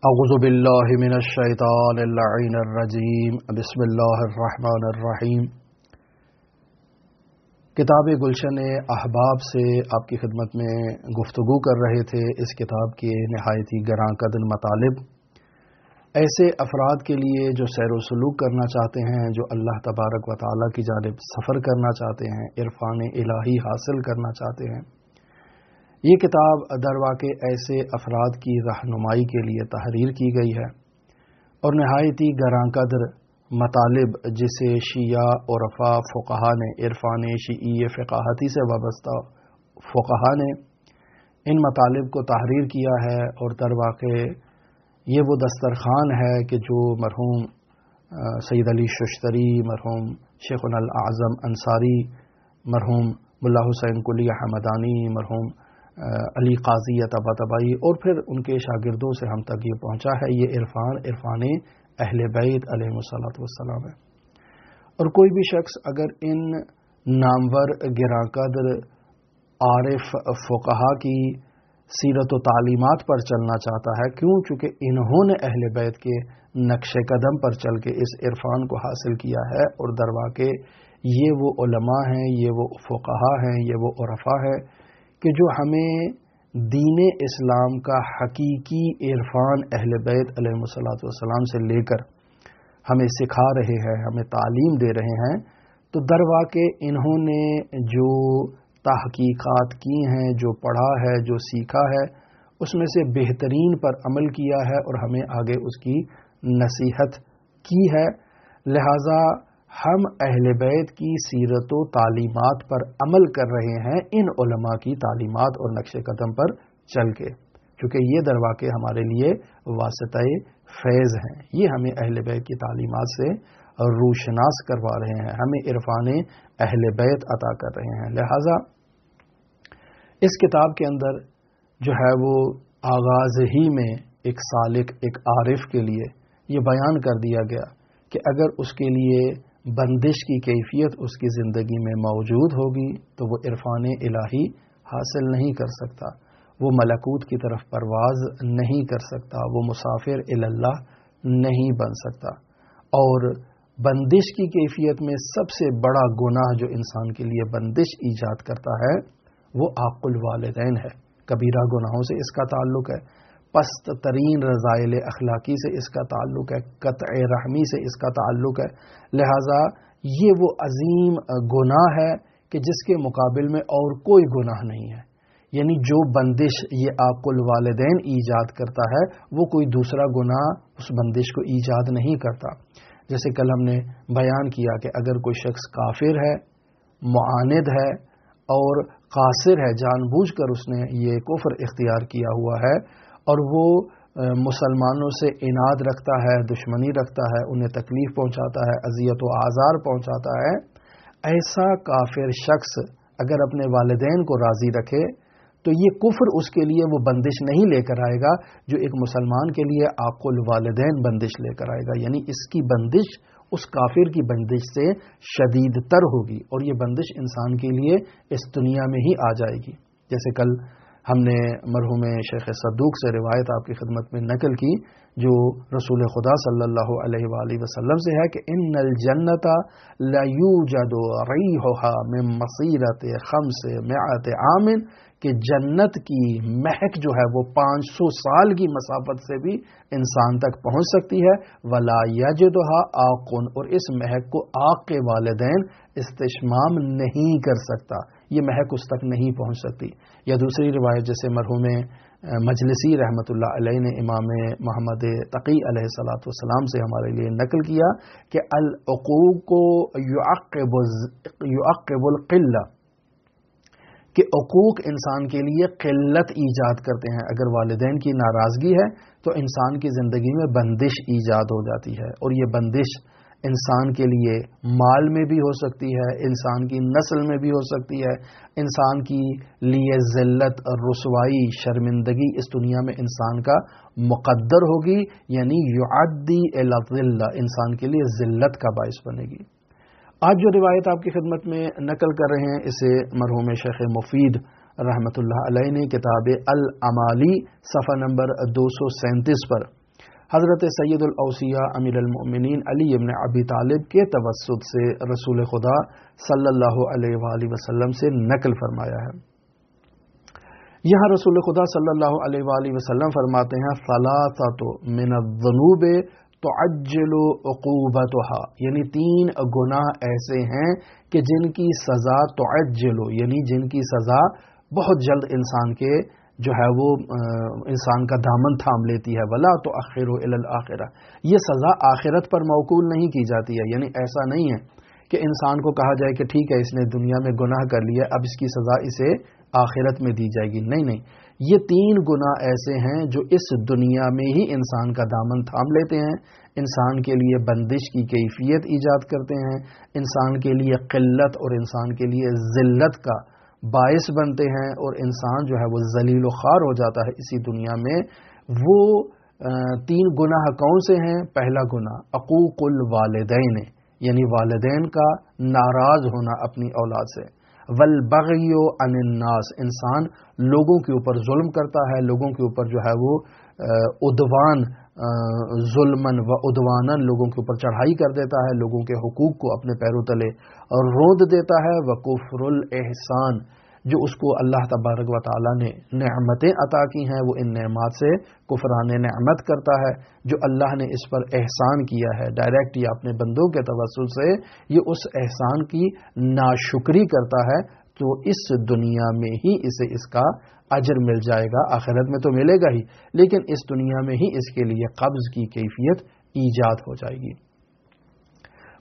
اعوذ باللہ من الشیطان اللعین الرجیم بسم اللہ الرحمن الرحیم۔ کتاب گلشن احباب سے آپ کی خدمت میں گفتگو کر رہے تھے۔ اس کتاب کے نہایت ہی گراں قدر مطالب ایسے افراد کے لیے جو سیر و سلوک کرنا چاہتے ہیں، جو اللہ تبارک و تعالیٰ کی جانب سفر کرنا چاہتے ہیں، عرفان الہی حاصل کرنا چاہتے ہیں۔ یہ کتاب در واقع ایسے افراد کی رہنمائی کے لیے تحریر کی گئی ہے اور نہایت ہی گراں قدر مطالب جسے شیعہ عرفا فقہا نے، عرفان شیعی فقاہتی سے وابستہ فقہا نے ان مطالب کو تحریر کیا ہے، اور در واقع یہ وہ دسترخوان ہے کہ جو مرحوم سید علی ششتری، مرحوم شیخنا الاعظم انصاری، مرحوم ملا حسین قلی حمدانی، مرحوم علی قاضی طباطبائی اور پھر ان کے شاگردوں سے ہم تک یہ پہنچا ہے۔ یہ عرفان اہل بیت علیہ الصلوۃ والسلام ہے، اور کوئی بھی شخص اگر ان نامور گراں قدر عارف فقہا کی سیرت و تعلیمات پر چلنا چاہتا ہے، چونکہ انہوں نے اہل بیت کے نقش قدم پر چل کے اس عرفان کو حاصل کیا ہے، اور در واقع یہ وہ علماء ہیں، یہ وہ فقہا ہیں، یہ وہ عرفا ہے کہ جو ہمیں دین اسلام کا حقیقی عرفان اہل بیت علیہ الصلوۃ والسلام سے لے کر ہمیں سکھا رہے ہیں، ہمیں تعلیم دے رہے ہیں۔ تو در واقع انہوں نے جو تحقیقات کی ہیں، جو پڑھا ہے، جو سیکھا ہے، اس میں سے بہترین پر عمل کیا ہے اور ہمیں آگے اس کی نصیحت کی ہے۔ لہذا ہم اہل بیت کی سیرت و تعلیمات پر عمل کر رہے ہیں، ان علماء کی تعلیمات اور نقش قدم پر چل کے، کیونکہ یہ در واقع ہمارے لیے واسطہ فیض ہیں۔ یہ ہمیں اہل بیت کی تعلیمات سے روشناس کروا رہے ہیں، ہمیں عرفان اہل بیت عطا کر رہے ہیں۔ لہذا اس کتاب کے اندر جو ہے وہ آغاز ہی میں ایک سالک، ایک عارف کے لیے یہ بیان کر دیا گیا کہ اگر اس کے لیے بندش کی کیفیت اس کی زندگی میں موجود ہوگی تو وہ عرفان الہی حاصل نہیں کر سکتا، وہ ملکوت کی طرف پرواز نہیں کر سکتا، وہ مسافر اللہ نہیں بن سکتا۔ اور بندش کی کیفیت میں سب سے بڑا گناہ جو انسان کے لیے بندش ایجاد کرتا ہے وہ عاق الوالدین ہے۔ کبیرہ گناہوں سے اس کا تعلق ہے، پست ترین رذائل اخلاقی سے اس کا تعلق ہے، قطع رحمی سے اس کا تعلق ہے۔ لہذا یہ وہ عظیم گناہ ہے کہ جس کے مقابل میں اور کوئی گناہ نہیں ہے، یعنی جو بندش یہ عاق الوالدین ایجاد کرتا ہے وہ کوئی دوسرا گناہ اس بندش کو ایجاد نہیں کرتا۔ جیسے کل ہم نے بیان کیا کہ اگر کوئی شخص کافر ہے، معاند ہے اور قاصر ہے، جان بوجھ کر اس نے یہ کفر اختیار کیا ہوا ہے اور وہ مسلمانوں سے عناد رکھتا ہے، دشمنی رکھتا ہے، انہیں تکلیف پہنچاتا ہے، اذیت و آزار پہنچاتا ہے، ایسا کافر شخص اگر اپنے والدین کو راضی رکھے تو یہ کفر اس کے لیے وہ بندش نہیں لے کر آئے گا جو ایک مسلمان کے لیے عاق الوالدین بندش لے کر آئے گا، یعنی اس کی بندش اس کافر کی بندش سے شدید تر ہوگی، اور یہ بندش انسان کے لیے اس دنیا میں ہی آ جائے گی۔ جیسے کل ہم نے مرحوم شیخ صدوق سے روایت آپ کی خدمت میں نقل کی جو رسول خدا صلی اللہ علیہ وآلہ وسلم سے ہے کہ ان الجنت لا یوجد ریحھا من مسیرۃ 500 عام، کہ جنت کی مہک جو ہے وہ 500 سال کی مسافت سے بھی انسان تک پہنچ سکتی ہے۔ ولا یجدھا عاق، اور اس مہک کو عاق کے والدین استشمام نہیں کر سکتا، یہ مہک اس تک نہیں پہنچ سکتی۔ یا دوسری روایت جیسے مرحوم مجلسی رحمۃ اللہ علیہ نے امام محمد تقی علیہ الصلوۃ والسلام سے ہمارے لیے نقل کیا کہ العقوق یعقب القلہ، کہ عقوق انسان کے لیے قلت ایجاد کرتے ہیں۔ اگر والدین کی ناراضگی ہے تو انسان کی زندگی میں بندش ایجاد ہو جاتی ہے، اور یہ بندش انسان کے لیے مال میں بھی ہو سکتی ہے، انسان کی نسل میں بھی ہو سکتی ہے، انسان کی لیے ذلت، رسوائی، شرمندگی اس دنیا میں انسان کا مقدر ہوگی، یعنی یعدی الی الذلہ، انسان کے لیے ذلت کا باعث بنے گی۔ آج جو روایت آپ کی خدمت میں نقل کر رہے ہیں اسے مرحوم شیخ مفید رحمۃ اللہ علیہ نے کتاب الامالی صفحہ نمبر 237 پر حضرت سید الاوصیاء امیر المؤمنین علی ابن ابی طالب کے توسط سے رسول خدا صلی اللہ علیہ وآلہ وسلم سے نقل فرمایا ہے۔ یہاں رسول خدا صلی اللہ علیہ وآلہ وسلم فرماتے ہیں ثلاثۃ من الذنوب تعجل عقوبتها، یعنی 3 گناہ ایسے ہیں کہ جن کی سزا تعجل، یعنی جن کی سزا بہت جلد انسان کے جو ہے وہ انسان کا دامن تھام لیتی ہے، ولا تؤخر الی الاخرہ، یہ سزا آخرت پر موکول نہیں کی جاتی ہے، یعنی ایسا نہیں ہے کہ انسان کو کہا جائے کہ ٹھیک ہے اس نے دنیا میں گناہ کر لیا اب اس کی سزا اسے آخرت میں دی جائے گی، نہیں، یہ 3 گناہ ایسے ہیں جو اس دنیا میں ہی انسان کا دامن تھام لیتے ہیں، انسان کے لیے بندش کی کیفیت ایجاد کرتے ہیں، انسان کے لیے قلت اور انسان کے لیے ذلت کا باعث بنتے ہیں، اور انسان جو ہے وہ ذلیل و خوار ہو جاتا ہے اسی دنیا میں۔ وہ 3 گناہ کون سے ہیں؟ پہلا گناہ عقوق الوالدین، یعنی والدین کا ناراض ہونا اپنی اولاد سے، والبغی عن الناس، انسان لوگوں کے اوپر ظلم کرتا ہے، لوگوں کے اوپر جو ہے وہ عدوان، ظلمن و عدوانن لوگوں کے اوپر چڑھائی کر دیتا ہے، لوگوں کے حقوق کو اپنے پیروں تلے اور رود دیتا ہے، وکفر الاحسان، جو اس کو اللہ تبارک و تعالی نے نعمتیں عطا کی ہیں وہ ان نعمات سے کفران نعمت کرتا ہے، جو اللہ نے اس پر احسان کیا ہے ڈائریکٹ یا اپنے بندوں کے توسط سے، یہ اس احسان کی ناشکری کرتا ہے، تو اس دنیا میں ہی اسے اس کا اجر مل جائے گا، آخرت میں تو ملے گا ہی، لیکن اس دنیا میں ہی اس کے لیے قبض کی کیفیت ایجاد ہو جائے گی۔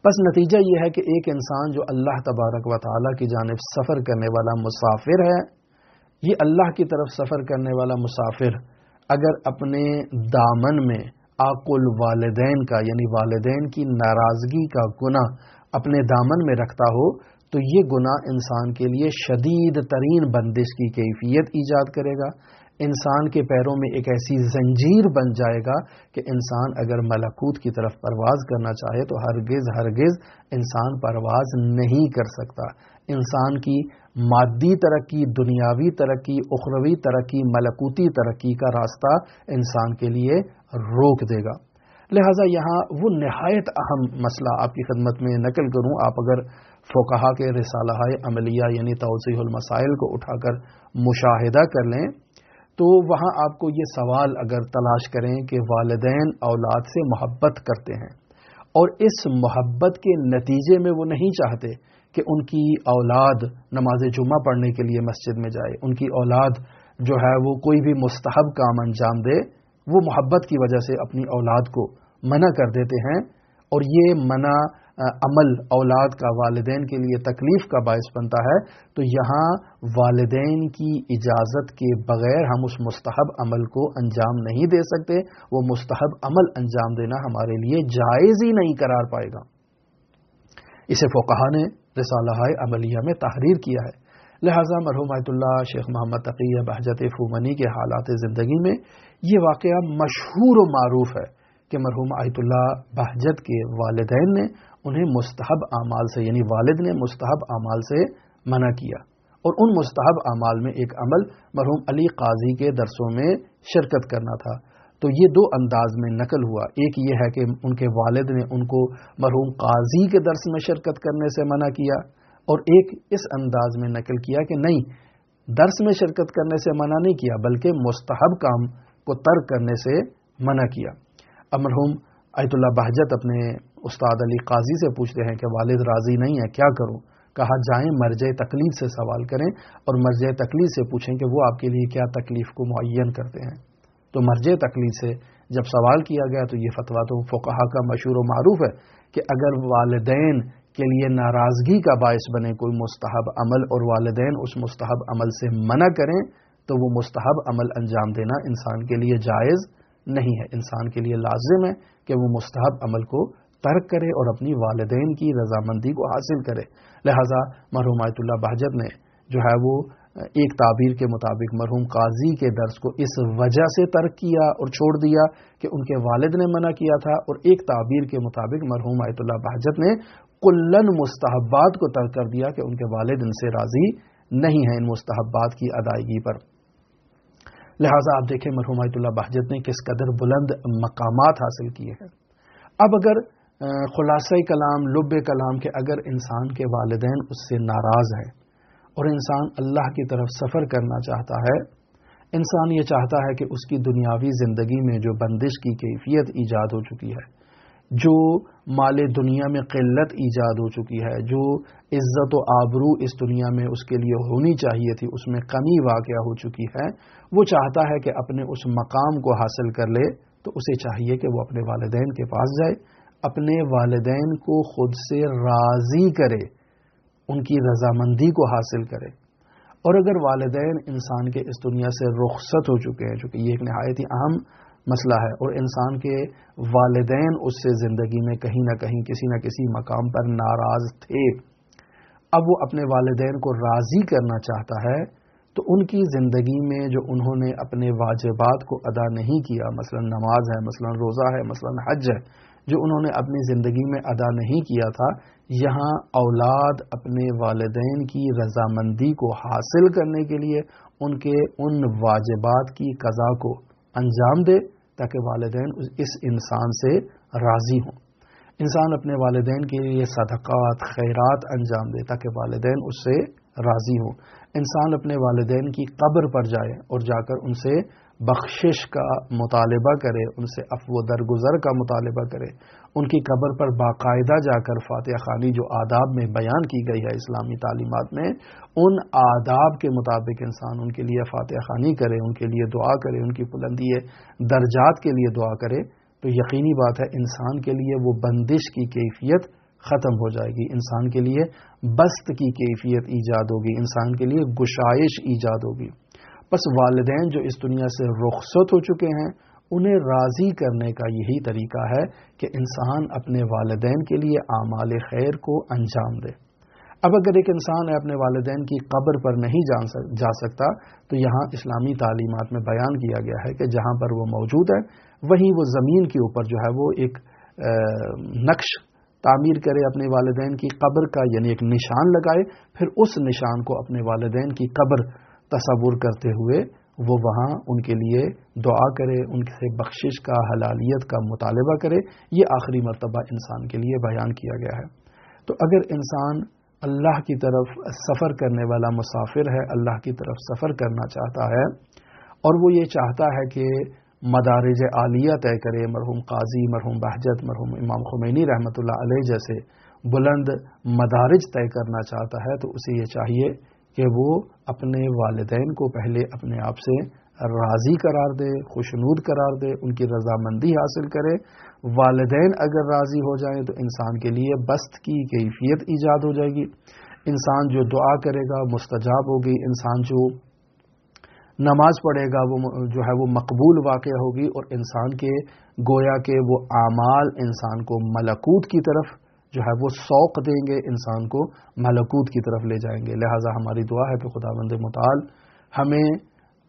بس نتیجہ یہ ہے کہ ایک انسان جو اللہ تبارک و تعالیٰ کی جانب سفر کرنے والا مسافر ہے، یہ اللہ کی طرف سفر کرنے والا مسافر اگر اپنے دامن میں عاق الوالدین کا، یعنی والدین کی ناراضگی کا گناہ اپنے دامن میں رکھتا ہو، تو یہ گناہ انسان کے لیے شدید ترین بندش کی کیفیت ایجاد کرے گا، انسان کے پیروں میں ایک ایسی زنجیر بن جائے گا کہ انسان اگر ملکوت کی طرف پرواز کرنا چاہے تو ہرگز انسان پرواز نہیں کر سکتا۔ انسان کی مادی ترقی، دنیاوی ترقی، اخروی ترقی، ملکوتی ترقی کا راستہ انسان کے لیے روک دے گا۔ لہٰذا یہاں وہ نہایت اہم مسئلہ آپ کی خدمت میں نقل کروں، آپ اگر فقہا کے رسالہ عملیہ یعنی توضیح المسائل کو اٹھا کر مشاہدہ کر لیں تو وہاں آپ کو یہ سوال اگر تلاش کریں کہ والدین اولاد سے محبت کرتے ہیں اور اس محبت کے نتیجے میں وہ نہیں چاہتے کہ ان کی اولاد نماز جمعہ پڑھنے کے لیے مسجد میں جائے، ان کی اولاد جو ہے وہ کوئی بھی مستحب کام انجام دے، وہ محبت کی وجہ سے اپنی اولاد کو منع کر دیتے ہیں، اور یہ منع عمل اولاد کا والدین کے لیے تکلیف کا باعث بنتا ہے، تو یہاں والدین کی اجازت کے بغیر ہم اس مستحب عمل کو انجام نہیں دے سکتے، وہ مستحب عمل انجام دینا ہمارے لیے جائز ہی نہیں قرار پائے گا۔ اسے فقہا نے رسالہ عملیہ میں تحریر کیا ہے۔ لہٰذا مرحوم آیت اللہ شیخ محمد تقی بہجت فومنی کے حالات زندگی میں یہ واقعہ مشہور و معروف ہے کہ مرحوم آیت اللہ بہجت کے والدین نے انہیں مستحب اعمال سے، یعنی والد نے مستحب اعمال سے منع کیا، اور ان مستحب اعمال میں ایک عمل مرحوم علی قاضی کے درسوں میں شرکت کرنا تھا۔ تو یہ 2 انداز میں نقل ہوا، ایک یہ ہے کہ ان کے والد نے ان کو مرحوم قاضی کے درس میں شرکت کرنے سے منع کیا، اور ایک اس انداز میں نقل کیا کہ نہیں، درس میں شرکت کرنے سے منع نہیں کیا بلکہ مستحب کام کو ترک کرنے سے منع کیا۔ اب مرحوم آیت اللہ بہجت اپنے استاد علی قاضی سے پوچھتے ہیں کہ والد راضی نہیں ہے، کیا کروں؟ کہا جائیں مرجع تقلید سے سوال کریں اور مرجع تقلید سے پوچھیں کہ وہ آپ کے لیے کیا تکلیف کو معین کرتے ہیں۔ تو مرجع تقلید سے جب سوال کیا گیا تو یہ فتویٰ تو فقہا کا مشہور و معروف ہے کہ اگر والدین کے لیے ناراضگی کا باعث بنے کوئی مستحب عمل اور والدین اس مستحب عمل سے منع کریں تو وہ مستحب عمل انجام دینا انسان کے لیے جائز نہیں ہے، انسان کے لیے لازم ہے کہ وہ مستحب عمل کو ترک کرے اور اپنی والدین کی رضامندی کو حاصل کرے۔ لہٰذا مرحوم آیت اللہ بہجت نے جو ہے وہ ایک تعبیر کے مطابق مرحوم قاضی کے درس کو اس وجہ سے ترک کیا اور چھوڑ دیا کہ ان کے والد نے منع کیا تھا، اور ایک تعبیر کے مطابق مرحوم آیت اللہ بہجت نے کلن مستحبات کو ترک کر دیا کہ ان کے والد ان سے راضی نہیں ہیں ان مستحبات کی ادائیگی پر۔ لہٰذا آپ دیکھیں مرحوم آیت اللہ بہجت نے کس قدر بلند مقامات حاصل کیے ہیں۔ اب اگر خلاصہ کلام، لب کلام کہ اگر انسان کے والدین اس سے ناراض ہیں اور انسان اللہ کی طرف سفر کرنا چاہتا ہے، انسان یہ چاہتا ہے کہ اس کی دنیاوی زندگی میں جو بندش کی کیفیت ایجاد ہو چکی ہے، جو مال دنیا میں قلت ایجاد ہو چکی ہے، جو عزت و آبرو اس دنیا میں اس کے لیے ہونی چاہیے تھی اس میں کمی واقع ہو چکی ہے، وہ چاہتا ہے کہ اپنے اس مقام کو حاصل کر لے، تو اسے چاہیے کہ وہ اپنے والدین کے پاس جائے، اپنے والدین کو خود سے راضی کرے، ان کی رضامندی کو حاصل کرے۔ اور اگر والدین انسان کے اس دنیا سے رخصت ہو چکے ہیں، چونکہ یہ ایک نہایت ہی اہم مسئلہ ہے، اور انسان کے والدین اس سے زندگی میں کہیں نہ کہیں کسی نہ کسی مقام پر ناراض تھے، اب وہ اپنے والدین کو راضی کرنا چاہتا ہے، تو ان کی زندگی میں جو انہوں نے اپنے واجبات کو ادا نہیں کیا، مثلا نماز ہے، مثلا روزہ ہے، مثلا حج ہے، جو انہوں نے اپنی زندگی میں ادا نہیں کیا تھا، یہاں اولاد اپنے والدین کی رضامندی کو حاصل کرنے کے لیے ان کے ان واجبات کی قضا کو انجام دے تاکہ والدین اس انسان سے راضی ہوں۔ انسان اپنے والدین کے لیے صدقات، خیرات انجام دے تاکہ والدین اس سے راضی ہوں۔ انسان اپنے والدین کی قبر پر جائے اور جا کر ان سے بخشش کا مطالبہ کرے، ان سے عفو و درگزر کا مطالبہ کرے، ان کی قبر پر باقاعدہ جا کر فاتحہ خوانی جو آداب میں بیان کی گئی ہے اسلامی تعلیمات میں، ان آداب کے مطابق انسان ان کے لیے فاتحہ خوانی کرے، ان کے لیے دعا کرے، ان کی بلندی درجات کے لیے دعا کرے، تو یقینی بات ہے انسان کے لیے وہ بندش کی کیفیت ختم ہو جائے گی، انسان کے لیے بست کی کیفیت ایجاد ہوگی، انسان کے لیے گشائش ایجاد ہوگی۔ بس والدین جو اس دنیا سے رخصت ہو چکے ہیں، انہیں راضی کرنے کا یہی طریقہ ہے کہ انسان اپنے والدین کے لیے اعمال خیر کو انجام دے۔ اب اگر ایک انسان اپنے والدین کی قبر پر نہیں جا سکتا، تو یہاں اسلامی تعلیمات میں بیان کیا گیا ہے کہ جہاں پر وہ موجود ہے وہیں وہ زمین کے اوپر جو ہے وہ ایک نقش تعمیر کرے اپنے والدین کی قبر کا، یعنی ایک نشان لگائے، پھر اس نشان کو اپنے والدین کی قبر تصور کرتے ہوئے وہ وہاں ان کے لیے دعا کرے، ان سے بخشش کا، حلالیت کا مطالبہ کرے۔ یہ آخری مرتبہ انسان کے لیے بیان کیا گیا ہے۔ تو اگر انسان اللہ کی طرف سفر کرنے والا مسافر ہے، اللہ کی طرف سفر کرنا چاہتا ہے، اور وہ یہ چاہتا ہے کہ مدارج عالیہ طے کرے، مرحوم قاضی، مرحوم بہجت، مرحوم امام خمینی رحمۃ اللہ علیہ جیسے بلند مدارج طے کرنا چاہتا ہے، تو اسے یہ چاہیے کہ وہ اپنے والدین کو پہلے اپنے آپ سے راضی قرار دے، خوشنود قرار دے، ان کی رضامندی حاصل کرے۔ والدین اگر راضی ہو جائیں تو انسان کے لیے بست کی کیفیت ایجاد ہو جائے گی، انسان جو دعا کرے گا مستجاب ہوگی، انسان جو نماز پڑھے گا وہ جو ہے وہ مقبول واقع ہوگی، اور انسان کے گویا کے وہ اعمال انسان کو ملکوت کی طرف جو ہے وہ سوق دیں گے، انسان کو ملکوت کی طرف لے جائیں گے۔ لہٰذا ہماری دعا ہے کہ خداوند متعال ہمیں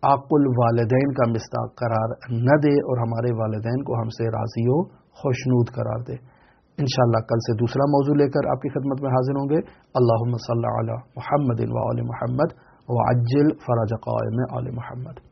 عاق الوالدین کا مصداق قرار نہ دے اور ہمارے والدین کو ہم سے راضی و خوشنود قرار دے۔ انشاءاللہ کل سے دوسرا موضوع لے کر آپ کی خدمت میں حاضر ہوں گے۔ اللہم صلی علی محمد و آل محمد وعجل فرج قائم آل محمد۔